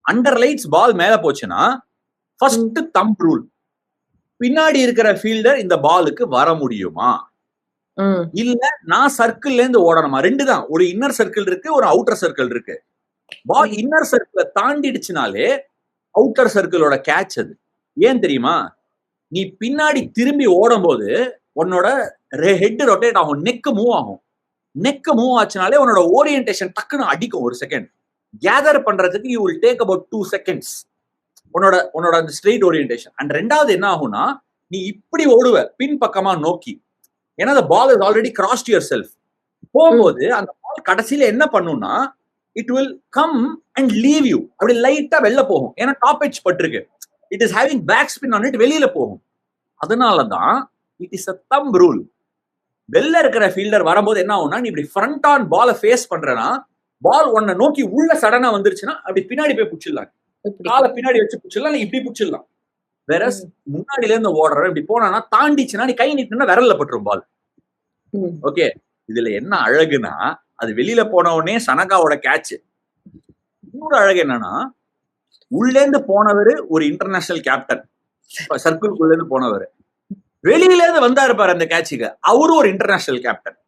Under lights பால் மேல போச்சுன்னா first thumb rule, பின்னாடி இருக்கிற ஃபீல்டர் இந்த பாலுக்கு வர முடியுமா, இல்ல நான் சர்க்கிள்ல இருந்து ஓடணுமா? ரெண்டு தான், ஒரு இன்னர் சர்க்கிள் இருக்கு, ஒரு அவுட்டர் சர்க்கிள் இருக்கு. பால் இன்னர் சர்க்கிளை தாண்டிடுச்சுனாலே அவுட்டர் சர்க்கிளோட கேட்ச் அது. ஏன் தெரியுமா? நீ பின்னாடி திரும்பி ஓடும் போது உன்னோட ஹெட் ரொட்டேட் ஆகும், நெக் மூவ் ஆகும். நெக் மூவ் ஆச்சுனாலே உன்னோட ஓரியன்டேஷன் டக்குன்னு அடிக்கும். ஒரு செகண்ட் கேதர் பண்றதுக்கு you will take about 2 seconds உன்னோட அந்த ஸ்ட்ரெயிட் ஓரியன்டேஷன். அண்ட் ரெண்டாவது என்ன ஆகும்னா, நீ இப்படி ஓடுவ பின் பக்கமா நோக்கி, ஏன்னா அந்த ball is already crossed yourself. போகும்போது அந்த பால் கடைசியில என்ன பண்ணும்னா, it will come and leave you, அப்படி லைட்டா வெளில போகும். ஏன்னா டாப் எட்ஜ் பட்டிருக்கு, it is having back spin on it, வெளியில போகும். அதனாலதான் it is a thumb rule. வெளில இருக்கிற ஃபீல்டர் வரும்போது என்ன ஆகும்னா, நீ இப்படி ஃப்ரண்ட் ஆன் பாலை ஃபேஸ் பண்றனா, பால் உன்னை நோக்கி உள்ள சடனா வந்துருச்சுன்னா அப்படி பின்னாடி போய் புடிச்சிடலாம், காலை பின்னாடி வச்சு புடிச்சிடலாம், நீ இப்படி புடிச்சிடலாம். வேற முன்னாடில இருந்து ஓடுற இப்படி போனா தாண்டிச்சுன்னா நீ கை நீட்டினா விரல்ல பட்டுரும் பால். ஓகே, இதுல என்ன அழகுனா, அது வெளியில போன உடனே சனகாவோட கேட்ச். இன்னொரு அழகு என்னன்னா, உள்ளேந்து போனவரு ஒரு இன்டர்நேஷனல் கேப்டன், சர்க்கிள்குள்ள இருந்து போனவர் வெளியில இருந்து வந்தாரு பாரு அந்த கேட்சுக்கு, அவரும் ஒரு இன்டர்நேஷனல் கேப்டன்.